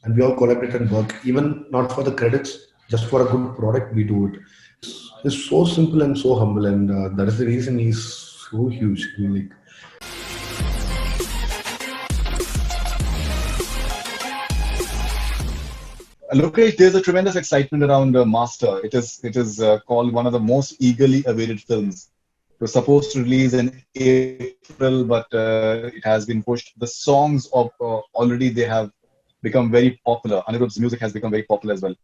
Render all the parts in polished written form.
and we all collaborate and work, even not for the credits, just for a good product, we do it. He's so simple and so humble, and that is the reason he's so huge. I mean, like, Lokesh, there's a tremendous excitement around Master. It is called one of the most eagerly awaited films. It was supposed to release in April, but it has been pushed. The songs of already they have become very popular. Anirudh's music has become very popular as well.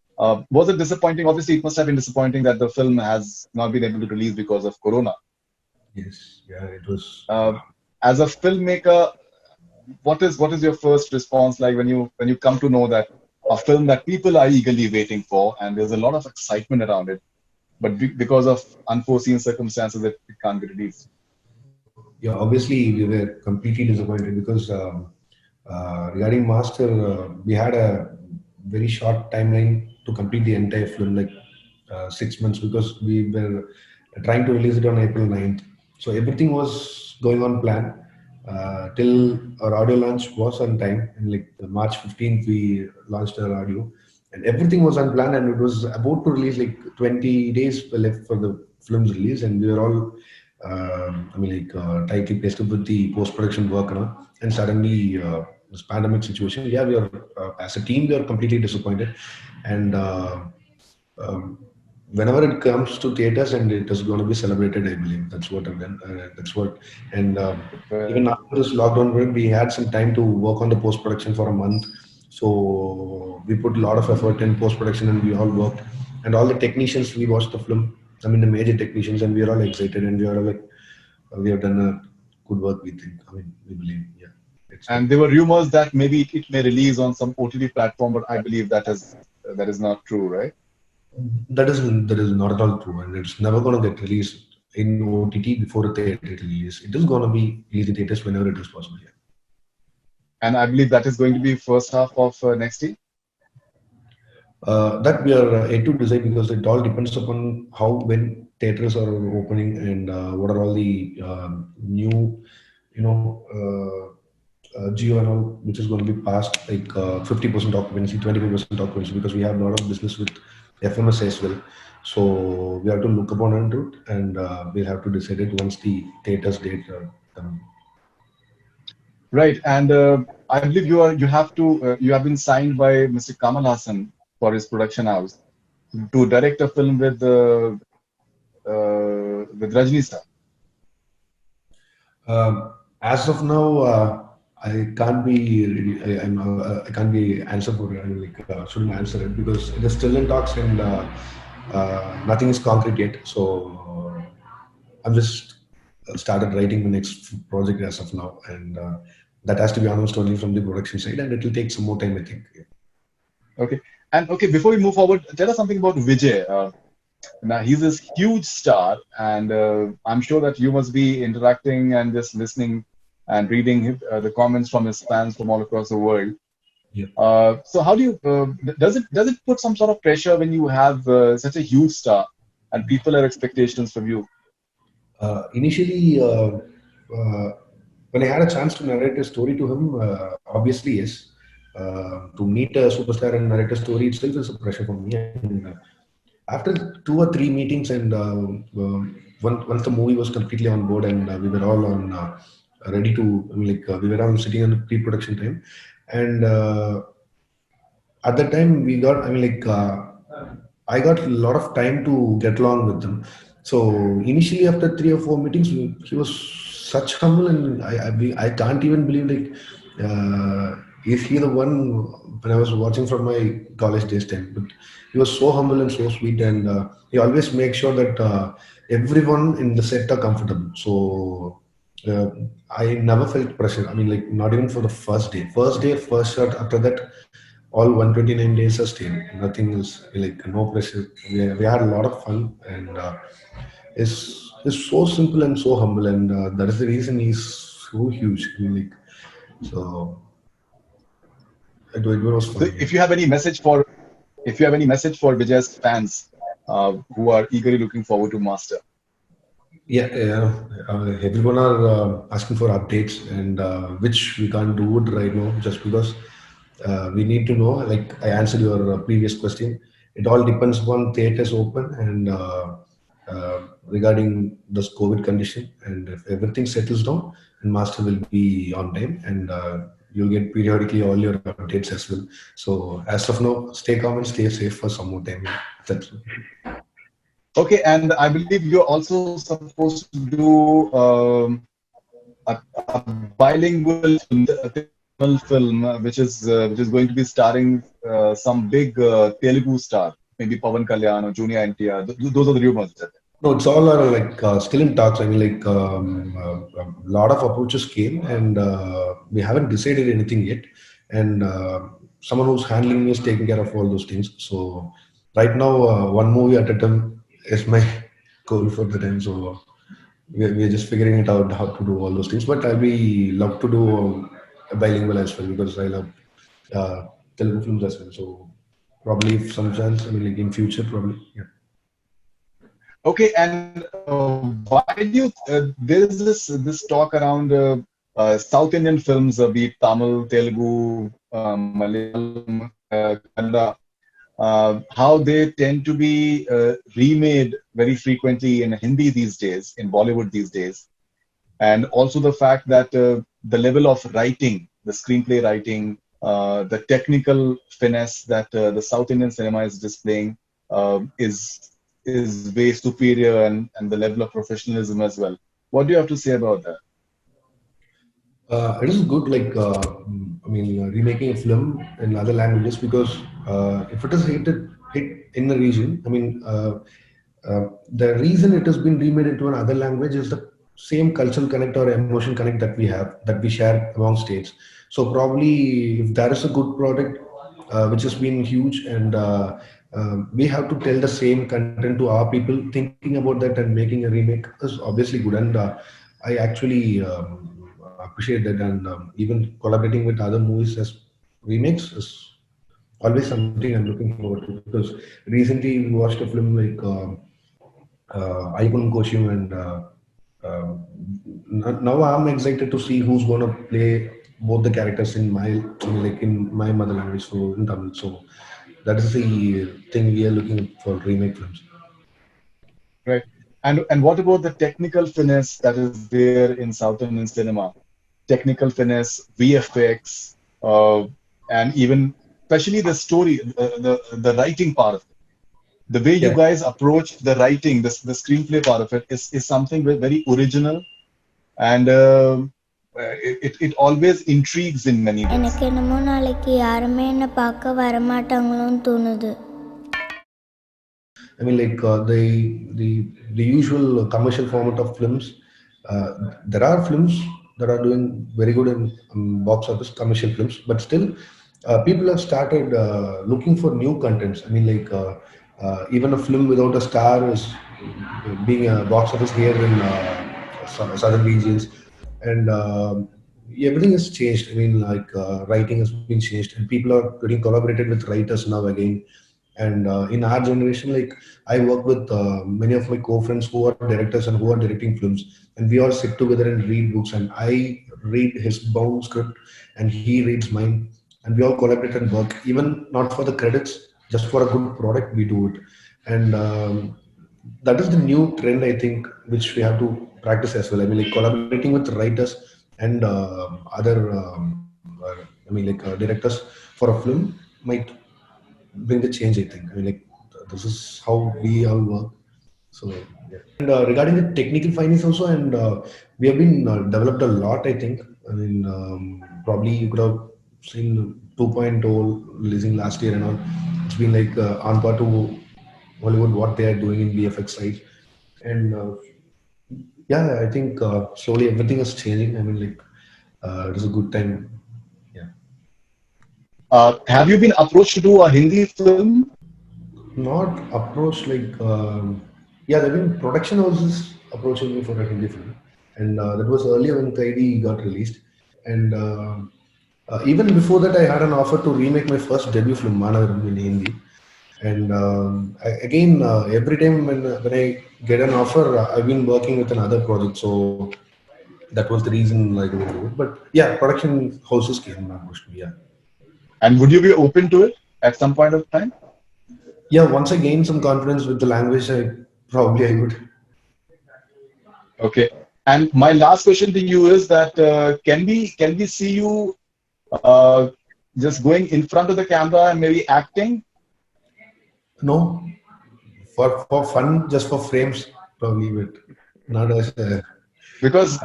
Was it disappointing? Obviously, it must have been disappointing that the film has not been able to release because of Corona. yes, yeah, it was. Uh, as a filmmaker, what is your first response like when you come to know that a film that people are eagerly waiting for and there's a lot of excitement around it, but because of unforeseen circumstances, it can't be released? Yeah, obviously we were completely disappointed because regarding Master, we had a very short timeline to complete the entire film, like 6 months, because we were trying to release it on April 9th. So everything was going on plan till our audio launch was on time. And like March 15th, we launched our audio, and everything was on plan. And it was about to release, like 20 days were left for the film's release, and we were all tightly pasted with the post-production work, and suddenly this pandemic situation. Yeah, we are as a team, we are completely disappointed, and whenever it comes to theaters and it is going to be celebrated, I believe that's what I've done. That's what, and even after this lockdown period, we had some time to work on the post-production for a month. So we put a lot of effort in post-production, and we all worked, and all the technicians, we watched the film. I mean, the major technicians, and we are all excited, and we are all like, we have done a good work. We think. I mean, we believe. Yeah, it's good. And there were rumors that maybe it may release on some OTT platform, but I believe that is not true, right? That is not at all true, and it's never going to get released in OTT before a theater release. It is going to be released in theaters whenever it is possible. Yeah. And I believe that is going to be first half of next year. That we are yet to decide, because it all depends upon how, when theaters are opening, and what are all the new, you know, geo and all, which is going to be passed, like 50% occupancy, 25% occupancy, because we have a lot of business with FMS as well. So we have to look upon it, and we'll have to decide it once the theaters date come. Right, and I believe you have been signed by Mr. Kamal Hassan for his production house to direct a film with Rajni sir. As of now, I can't be I can't be answer for it. I mean, like, shouldn't answer it because it is still in talks, and nothing is concrete yet. So I'm just started writing the next project as of now, and that has to be announced only from the production side, and it will take some more time, I think. Yeah. Okay, and okay, before we move forward, tell us something about Vijay. Now he's this huge star, and I'm sure that you must be interacting and just listening and reading the comments from his fans from all across the world. Yeah. So how do you does it put some sort of pressure when you have such a huge star and people have expectations from you? Initially, when I had a chance to narrate a story to him, obviously yes. To meet a superstar and narrate a story itself is a pressure for me. And after 2 or 3 meetings, and once the movie was completely on board, and we were all on ready to, I mean, like, we were all sitting on pre-production time, and at that time we got, I mean, like, I got a lot of time to get along with them. So initially, after 3 or 4 meetings, he was such humble, and I can't even believe, like, is he the one, when I was watching from my college days time. But he was so humble and so sweet, and he always makes sure that everyone in the set are comfortable. So uh, I never felt pressure. I mean, like, not even for the first day. First day, first shot. After that, all 129 days are staying. Nothing is like, no pressure. We had a lot of fun, and is so simple and so humble, and that is the reason he's so huge. I mean, like, so it was So fun. Yeah. if you have any message for Vijay's fans who are eagerly looking forward to Master. Yeah, yeah. Everyone are asking for updates, and which we can't do it right now, just because. we need to know, like I answered your previous question, it all depends upon theaters open and regarding this COVID condition. And if everything settles down, and Master will be on time, and you'll get periodically all your updates as well. So as of now, stay calm and stay safe for some more time. That's Okay, and I believe you're also supposed to do a bilingual film, a Tamil film, which is going to be starring some big Telugu star, maybe Pawan Kalyan or Junior NTR. Those are the rumors. No, it's all are like still in talks. I mean, like a lot of approaches came, and we haven't decided anything yet. And someone who's handling me is taking care of all those things. So right now, one movie at a time is my goal for the time. So we're just figuring it out how to do all those things. But I'll be love to do bilingual as well because I love Telugu films as well. So probably if some chance, I mean, like in future, probably yeah. Okay, and why do you there is this talk around South Indian films, be it Tamil, Telugu, Malayalam, Kannada, how they tend to be remade very frequently in Hindi these days, in Bollywood these days, and also the fact that the level of writing, the screenplay writing, the technical finesse that the South Indian cinema is displaying is way superior, and the level of professionalism as well. What do you have to say about that? It is good, like I mean, remaking a film in other languages because if it is hit in the region, I mean, the reason it has been remade into another language is the same cultural connect or emotion connect that we have, that we share among states. So probably if there is a good product which has been huge, and we have to tell the same content to our people, thinking about that and making a remake is obviously good. And I actually appreciate that, and even collaborating with other movies as remakes is always something I'm looking forward to, because recently we watched a film like Aikun Koshim, and now I'm excited to see who's going to play both the characters in my, like in my mother language, so in Tamil. So that is the thing we are looking for remake films. Right. And what about the technical finesse that is there in South Indian cinema? Technical finesse, VFX, and even especially the story, the writing part of it. The way you Yeah. guys approach the writing, the screenplay part of it is something very original, and it always intrigues in many ways. எனக்கு என்னமோ நாளைக்கு யாருமே என்னை பார்க்க வரமாட்டாங்களோன்னு தோணுது. I mean, like the usual commercial format of films. There are films that are doing very good in box office, commercial films, but still people have started looking for new contents. I mean, like even a film without a star is being a box office here in southern regions, and everything has changed. I mean, like writing has been changed, and people are getting collaborated with writers now again. And in our generation, like I work with many of my co-friends who are directors and who are directing films, and we all sit together and read books, and I read his bound script and he reads mine, and we all collaborate and work, even not for the credits, just for a good product we do it. And that is the new trend, I think, which we have to practice as well. I mean, like collaborating with writers and other I mean, like directors for a film might bring the change, I think. I mean, like this is how we all work. So yeah. And regarding the technical findings also, and we have been developed a lot, I think. I mean, probably you could have seen 2.0 releasing last year and all. It's been like on par to Hollywood, what they are doing in VFX side. And yeah, I think slowly everything is changing. I mean, like it is a good time. Yeah. Have you been approached to do a Hindi film? Not approached, like yeah, there have been production houses approaching me for a Hindi film, and that was earlier when Kaidi got released. And even before that, I had an offer to remake my first debut film, Manaviram, in Hindi. And again, every time when I get an offer, I've been working with another project, so that was the reason I didn't do it. But yeah, production houses came and approached me. Yeah. And would you be open to it at some point of time? Yeah, once I gain some confidence with the language, I would. Okay. And my last question to you is that can we see you just going in front of the camera and maybe acting? No, for fun, just for frames, probably, but not as a. Because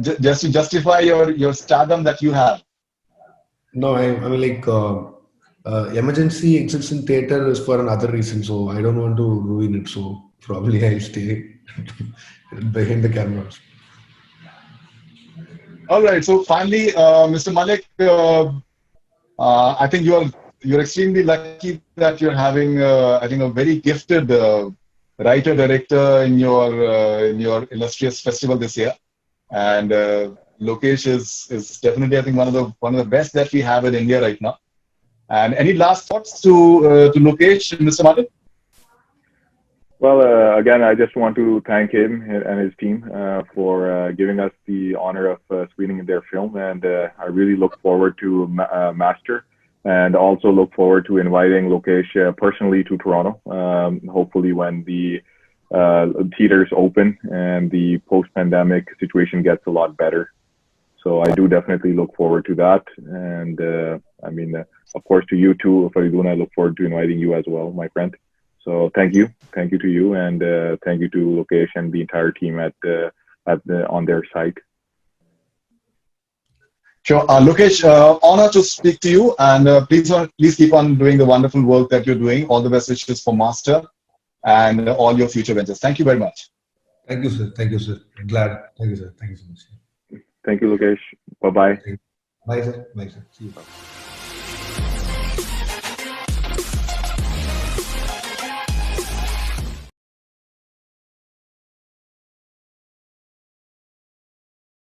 just to justify your stardom that you have. No, I mean like emergency exits in theater is for another reason, so I don't want to ruin it. So probably I'll stay behind the cameras. All right. So finally, Mr. Malik, I think you're extremely lucky that you're having, I think, a very gifted writer director in your illustrious festival this year, and Lokesh is definitely, I think, one of the best that we have in India right now. And any last thoughts to Lokesh and Mr. Malik? Well, again, I just want to thank him and his team for giving us the honor of screening their film, and I really look forward to Master, and also look forward to inviting Lokesh personally to Toronto, hopefully when the theaters open and the post-pandemic situation gets a lot better. So I do definitely look forward to that, and I mean, of course, to you too, Faridun, I look forward to inviting you as well, my friend. So thank you to you, and thank you to Lokesh and the entire team on their site. Sure, Lokesh, honor to speak to you, and please keep on doing the wonderful work that you're doing. All the best wishes for Master and all your future ventures. Thank you very much. Thank you, sir. Thank you, sir. Glad. Thank you, sir. Thank you so much. Thank you, Lokesh. Bye-bye. Bye, sir. Bye, sir. See you.